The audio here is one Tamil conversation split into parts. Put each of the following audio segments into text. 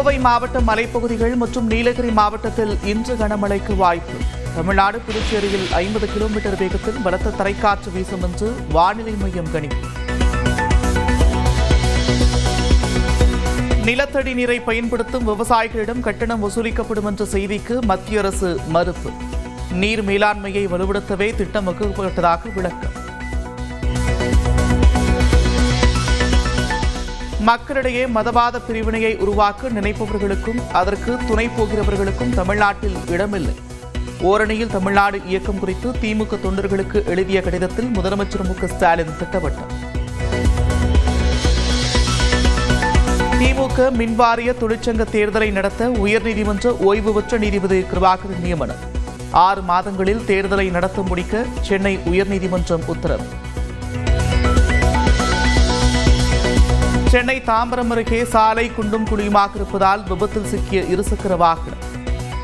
கோவை மாவட்ட மலைப்பகுதிகள் மற்றும் நீலகிரி மாவட்டத்தில் இன்று கனமழைக்கு வாய்ப்பு. தமிழ்நாடு புதுச்சேரியில் 50 கிலோமீட்டர் வேகத்தில் பலத்த தரைக்காற்று வீசும் என்று வானிலை மையம் கணிப்பு. நிலத்தடி நீரை பயன்படுத்தும் விவசாயிகளிடம் கட்டணம் வசூலிக்கப்படும் என்ற செய்திக்கு மத்திய அரசு மறுப்பு. நீர் மேலாண்மையை வலுப்படுத்தவே திட்டம் வகுக்கப்பட்டதாக விளக்கம். மக்களிடையே மதவாத பிரிவினையை உருவாக்க நினைப்பவர்களுக்கும் அதற்கு துணை போகிறவர்களுக்கும் தமிழ்நாட்டில் இடமில்லை. ஓரணியில் தமிழ்நாடு இயக்கம் குறித்து திமுக தொண்டர்களுக்கு எழுதிய கடிதத்தில் முதலமைச்சர் மு க ஸ்டாலின் திட்டவட்டம். திமுக மின்வாரிய தொழிற்சங்க தேர்தலை நடத்த உயர்நீதிமன்ற ஓய்வு பெற்ற நீதிபதி கிருபாகரன் நியமனம். 6 மாதங்களில் தேர்தலை நடத்த முடிக்க சென்னை உயர்நீதிமன்றம் உத்தரவு. சென்னை தாம்பரம் அருகே சாலை குண்டும் குழியுமாக இருப்பதால் விபத்தில் சிக்கிய இருசக்கர வாகனம்.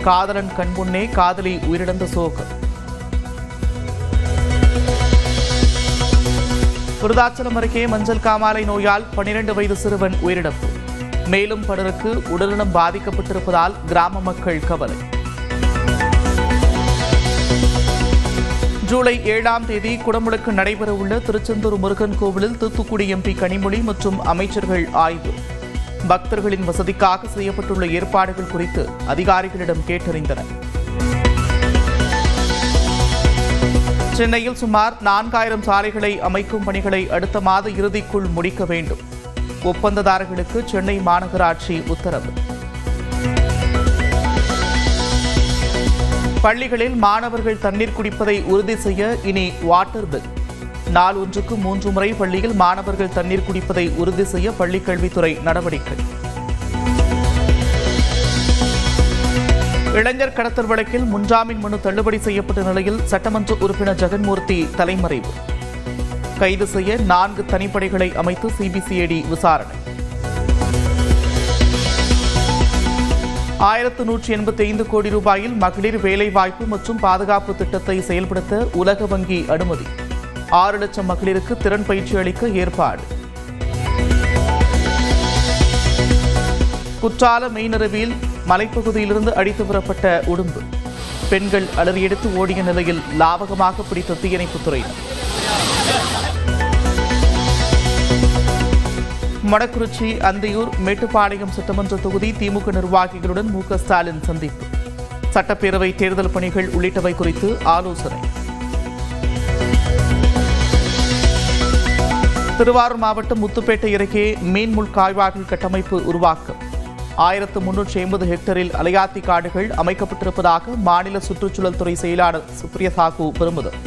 காதலன் கண்முன்னே காதலி உயிரிழந்த சோகம். விருதாச்சலம் அருகே மஞ்சள் காமாலை நோயால் 12 வயது சிறுவன் உயிரிழப்பு. மேலும் பலருக்கு உடல்நலம் பாதிக்கப்பட்டிருப்பதால் கிராம மக்கள் கவலை. ஜூலை 7ஆம் தேதி குடமுழுக்கு நடைபெறவுள்ள திருச்செந்தூர் முருகன் கோவிலில் தூத்துக்குடி எம்பி கனிமொழி மற்றும் அமைச்சர்கள் ஆய்வு. பக்தர்களின் வசதிக்காக செய்யப்பட்டுள்ள ஏற்பாடுகள் குறித்து அதிகாரிகளிடம் கேட்டறிந்தனர். சென்னையில் சுமார் 4000 சாலைகளை அமைக்கும் பணிகளை அடுத்த மாத இறுதிக்குள் முடிக்க வேண்டும். ஒப்பந்ததாரர்களுக்கு சென்னை மாநகராட்சி உத்தரவு. பள்ளிகளில் மாணவர்கள் தண்ணீர் குடிப்பதை உறுதி செய்ய இனி வாட்டர் பில். நாள் ஒன்றுக்கு 3 முறை பள்ளியில் மாணவர்கள் தண்ணீர் குடிப்பதை உறுதி செய்ய பள்ளிக் கல்வித்துறை நடவடிக்கை. இளைஞர் கடத்தல் வழக்கில் முன்ஜாமீன் மனு தள்ளுபடி செய்யப்பட்ட நிலையில் சட்டமன்ற உறுப்பினர் ஜெகன்மூர்த்தி தலைமறைவு. கைது செய்ய 4 தனிப்படைகளை அமைத்து சிபிசிஐடி விசாரணை. 1185 கோடி ரூபாயில் மகளிர் வேலைவாய்ப்பு மற்றும் பாதுகாப்பு திட்டத்தை செயல்படுத்த உலக வங்கி அனுமதி. 6 லட்சம் மகளிருக்கு திறன் பயிற்சி அளிக்க ஏற்பாடு. குற்றால மெயினருவியில் மலைப்பகுதியிலிருந்து அடித்து வரப்பட்ட உடும்பு. பெண்கள் அலறியெடுத்து ஓடிய நிலையில் லாவகமாக பிடித்த தீயணைப்புத்துறையினர். மொடக்குறிச்சி, அந்தியூர், மேட்டுப்பாளையம் சட்டமன்ற தொகுதி திமுக நிர்வாகிகளுடன் மு க ஸ்டாலின் சந்திப்பு. சட்டப்பேரவை தேர்தல் பணிகள் உள்ளிட்டவை குறித்து ஆலோசனை. திருவாரூர் மாவட்டம் முத்துப்பேட்டை அருகே மீன்முள் கால்வாய்கள் கட்டமைப்பு உருவாக்கம். 1350 ஹெக்டரில் அலையாத்தி காடுகள் அமைக்கப்பட்டிருப்பதாக மாநில சுற்றுச்சூழல் துறை செயலாளர் சுப்ரியா சாஹூ பெருமிதம்.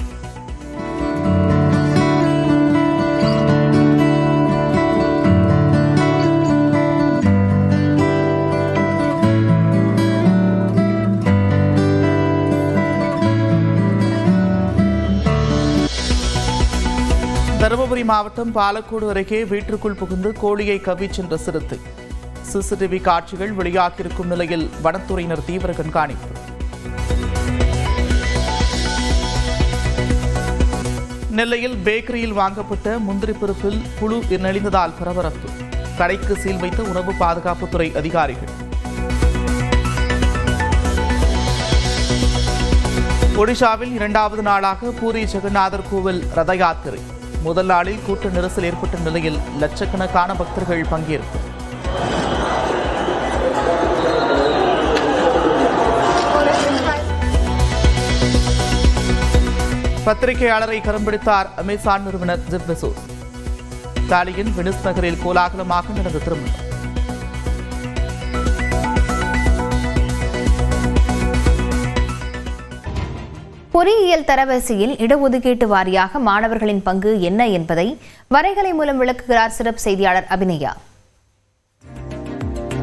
தருமபுரி மாவட்டம் பாலக்கோடு அருகே வீட்டிற்குள் புகுந்து கோழியை கவ்விச் சென்ற சிறுத்தை. சிசிடிவி காட்சிகள் வெளியாகியிருக்கும் நிலையில் வனத்துறையினர் தீவிர கண்காணிப்பு. நெல்லையில் பேக்கரியில் வாங்கப்பட்ட முந்திரி பருப்பில் புழு நெளிந்ததால் பரபரப்பு. கடைக்கு சீல் வைத்த உணவு பாதுகாப்புத்துறை அதிகாரிகள். ஒடிஷாவில் 2வது நாளாக பூரி ஜெகநாதர் கோவில் ரத யாத்திரை. முதல் நாளில் கூட்ட நெரிசல் ஏற்பட்ட நிலையில் லட்சக்கணக்கான பக்தர்கள் பங்கேற்பு. பத்திரிகையாளரை கரம் பிடித்தார் அமேசான் நிறுவனர் ஜெஃப் பெசோஸ். இத்தாலியின் வெனிஸ் நகரில் கோலாகலமாக நடந்த திருமணம். பொறியியல் தரவரிசையில் இடஒதுக்கீட்டு வாரியாக மாணவர்களின் பங்கு என்ன என்பதை வரைகலை மூலம் விளக்குகிறார் சிறப்பு செய்தியாளர் அபிநயா.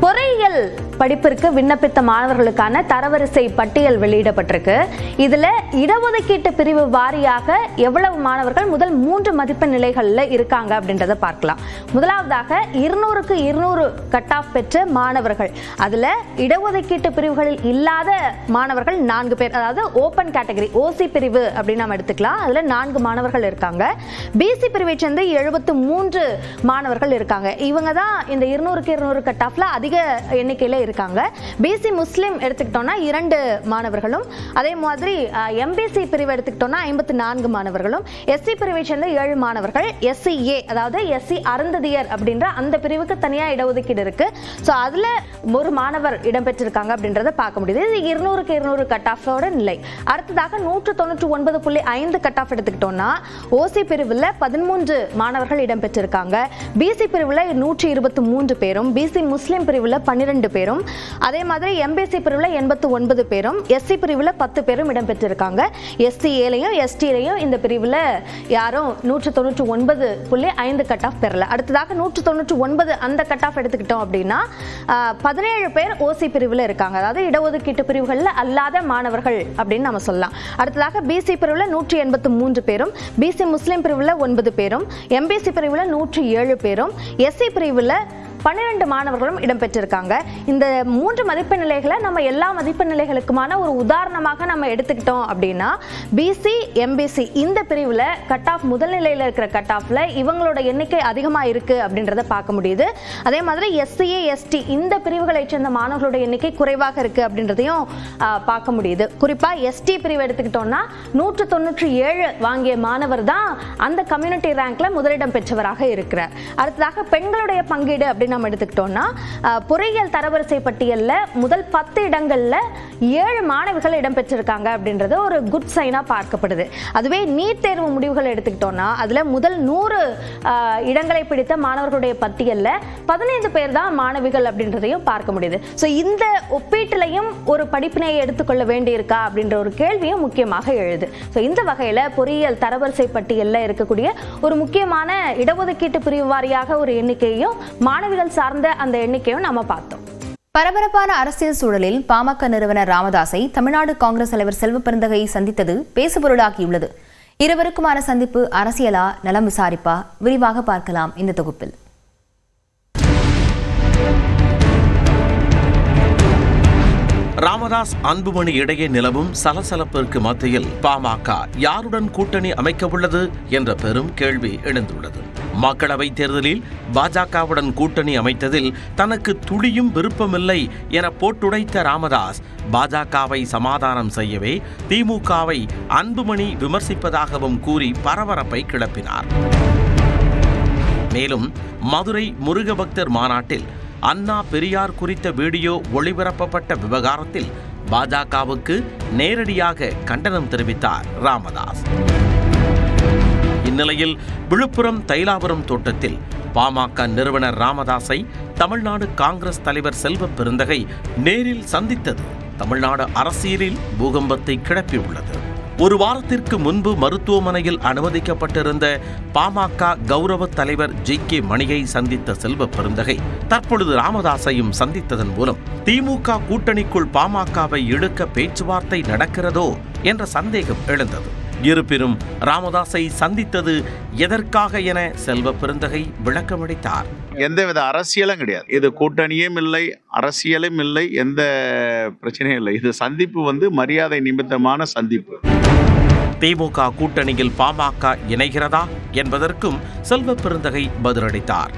பொறியியல் படிப்பிற்கு விண்ணப்பித்த மாணவர்களுக்கான தரவரிசை பட்டியல் வெளியிடப்பட்டிருக்கு. இதுல இடஒதுக்கீட்டு பிரிவு வாரியாக எவ்வளவு மாணவர்கள் முதல் 3 மதிப்பெண் நிலைகள்ல இருக்காங்க அப்படின்றத பார்க்கலாம். முதலாவதாக 200க்கு 200 கட் ஆஃப் பெற்ற மாணவர்கள், அதுல இடஒதுக்கீட்டு பிரிவுகளில் இல்லாத மாணவர்கள் 4 பேர், அதாவது ஓபன் கேட்டகரி ஓசி பிரிவு அப்படின்னு நம்ம எடுத்துக்கலாம். அதுல 4 மாணவர்கள் இருக்காங்க. பிசி பிரிவை சேர்ந்து 73 மாணவர்கள் இருக்காங்க. இவங்க தான் இந்த 200க்கு 200 கட் ஆஃப்ல அதிக எண்ணிக்கையில இருக்காங்க. பிசி முஸ்லிம் எடுத்துக்கிட்டோம்னா 2 மாணவர்களும், அதே மாதிரி எம்பிசி பிரிவு எடுத்துக்கிட்டோம்னா 54 மாணவர்களும், எஸ்சி பிரிவை சேர்ந்த 7 மாணவர்கள், எஸ்சிஏ அதாவது எஸ்சி அருந்ததியர் அப்படின்ற அந்த பிரிவுக்கு தனியா இடஒதுக்கீடு இருக்கு. ஸோ அதுல ஒரு மாணவர் இடம்பெற்றிருக்காங்க அப்படின்றத பார்க்க முடியுது. இது 200க்கு 200 கட் ஆஃபோட நிலை. அடுத்ததாக 199.5 கட் ஆஃப் எடுத்துக்கிட்டோம்னா ஓசி பிரிவில் 13 மாணவர்கள் இடம்பெற்றிருக்காங்க. பிசி பிரிவில் 123 பேரும், பிசி முஸ்லிம் பிரிவில் 12 பேரும், அதே மாதிரி எம்பிசி பிரிவில் 89 பேரும், எஸ்சி பிரிவில் 10 பேரும் இடம்பெற்றிருக்காங்க. எஸ்சிஏலையும் எஸ்டிலையும் இந்த பிரிவில் யாரும் 199.5 கட் ஆஃப் பெறல. அடுத்ததாக 199 அந்த கட் ஆஃப் எடுத்துக்கிட்டோம் அப்படின்னா 17 பேர் ஓசி பிரிவில் இருக்காங்க, அதாவது இடஒதுக்கீட்டு பிரிவுகளில் அல்லாத மாணவர்கள் அப்படின்னு நம்ம சொல்லலாம். அடுத்ததாக பிசி பிரிவில் 183 பேரும், பிசி முஸ்லிம் பிரிவில் 9 பேரும், எம்பிசி பிரிவில் 107 பேரும், எஸ்சி பிரிவில் 12 மாணவர்களும் இடம்பெற்றிருக்காங்க. இந்த 3 மதிப்பெண் நிலைகளை நம்ம எல்லா மதிப்பெண் நிலைகளுக்குமான ஒரு உதாரணமாக நம்ம எடுத்துக்கிட்டோம் அப்படின்னா பிசி எம்பிசி இந்த பிரிவில் கட் ஆஃப் முதல் நிலையில் இருக்கிற கட் ஆஃப்ல இவங்களோட எண்ணிக்கை அதிகமாக இருக்கு அப்படின்றத பார்க்க முடியுது. அதே மாதிரி எஸ்சிஏ எஸ்டி இந்த பிரிவுகளை சேர்ந்த மாணவர்களோட எண்ணிக்கை குறைவாக இருக்கு அப்படின்றதையும் பார்க்க முடியுது. குறிப்பா எஸ்டி பிரிவு எடுத்துக்கிட்டோம்னா 197 வாங்கிய மாணவர் தான் அந்த கம்யூனிட்டி ரேங்க்ல முதலிடம் பெற்றவராக இருக்கிறார். அடுத்ததாக பெண்களுடைய பங்கீடு அப்படின்னு நம்ம எடுத்துக்கிட்டோம்னா பொறியியல் தரவரிசை பட்டியல்ல முதல் 10 இடங்கள்ல 7 மாணவிகள் இடம்பெற்றிருக்காங்க அப்படின்றது ஒரு குட் சைனா பார்க்கப்படுது. அதுவே நீட் தேர்வு முடிவுகள் எடுத்துக்கிட்டோம்னா அதுல முதல் 100 இடங்களை பிடித்த மாணவர்களுடைய பட்டியல்ல 15 பேர் தான் மாணவிகள் அப்படின்றதையும் பார்க்க முடியுது. ஸோ இந்த ஒப்பீட்டிலையும் ஒரு படிப்பினை எடுத்துக்கொள்ள வேண்டியிருக்கா அப்படின்ற ஒரு கேள்வியும் முக்கியமாக எழுது. ஸோ இந்த வகையில பொறியியல் தரவரிசை பட்டியல்ல இருக்கக்கூடிய ஒரு முக்கியமான இடஒதுக்கீட்டு பிரிவு வாரியாக ஒரு எண்ணிக்கையும் மாணவிகள் சார்ந்த அந்த எண்ணிக்கையும் நம்ம பார்த்தோம். பரபரப்பான அரசியல் சூழலில் பாமக நிறுவனர் ராமதாஸை தமிழ்நாடு காங்கிரஸ் தலைவர் செல்வ பெருந்தகை சந்தித்தது பேசுபொருளாகியுள்ளது. இருவருக்குமான சந்திப்பு அரசியலா, நலம் விசாரிப்பா? விரிவாக பார்க்கலாம் இந்த தொகுப்பில். ராமதாஸ் அன்புமணி இடையே நிலவும் சலசலப்பிற்கு மத்தியில் பாமக யாருடன் கூட்டணி அமைக்க உள்ளது என்ற பெரும் கேள்வி எழுந்துள்ளது. மக்களவைத் தேர்தலில் பாஜகவுடன் கூட்டணி அமைத்ததில் தனக்கு துளியும் விருப்பமில்லை என போட்டுடைத்த ராமதாஸ் பாஜகவை சமாதானம் செய்யவே திமுகவை அன்புமணி விமர்சிப்பதாகவும் கூறி பரபரப்பை கிளப்பினார். மேலும் மதுரை முருகபக்தர் மாநாட்டில் அண்ணா பெரியார் குறித்த வீடியோ ஒளிபரப்பப்பட்ட விவகாரத்தில் பாஜகவுக்கு நேரடியாக கண்டனம் தெரிவித்தார் ராமதாஸ். இந்நிலையில் விழுப்புரம் தைலாபுரம் தோட்டத்தில் பாமக நிறுவனர் ராமதாஸை தமிழ்நாடு காங்கிரஸ் தலைவர் செல்வ பெருந்தகை நேரில் சந்தித்தது தமிழ்நாடு அரசியலில் பூகம்பத்தை கிளப்பியுள்ளது. ஒரு வாரத்திற்கு முன்பு மருத்துவமனையில் அனுமதிக்கப்பட்டிருந்த பாமக கௌரவ தலைவர் ஜி.கே. மணியை சந்தித்த செல்வ பெருந்தகை தற்பொழுது ராமதாஸையும் சந்தித்ததன் மூலம் திமுக கூட்டணிக்குள் பாமகவை இழுக்க பேச்சுவார்த்தை நடக்கிறதோ என்ற சந்தேகம் எழுந்தது. இருப்பினும் ராமதாஸை சந்தித்தது எதற்காக என செல்வ பெருந்தகை விளக்கமளித்தார். எந்தவித அரசியலும் கிடையாது. இது கூட்டணியும் இல்லை, அரசியலும் இல்லை, எந்த பிரச்சனையும் இல்லை. இது சந்திப்பு மரியாதை நிமித்தமான சந்திப்பு. திமுக கூட்டணியில் பாமக இணைகிறதா என்பதற்கும் செல்வ பெருந்தகை பதிலளித்தார்.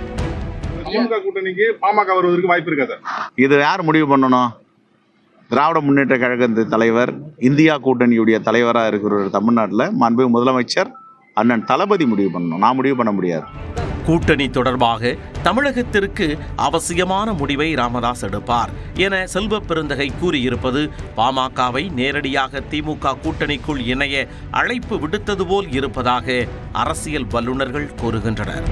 திமுக கூட்டணிக்கு பாமக வருவதற்கு வாய்ப்பு இருக்கா சார்? இது யார் முடிவு பண்ணணும்? திராவிட முன்னேற்ற கழகத்தின் தலைவர், இந்தியா கூட்டணியுடைய தலைவராக இருக்கிற தமிழ்நாட்டில் மாண்புமிகு முதலமைச்சர் அண்ணன் தளபதி முடிவு பண்ணணும். நான் முடிவு பண்ண முடியாது. கூட்டணி தொடர்பாக தமிழகத்திற்கு அவசியமான முடிவை ராமதாஸ் எடுப்பார் என செல்வ பெருந்தகை கூறியிருப்பது பாமகவை நேரடியாக திமுக கூட்டணிக்குள் இணைய அழைப்பு விடுத்தது போல் இருப்பதாக அரசியல் வல்லுநர்கள் கூறுகின்றனர்.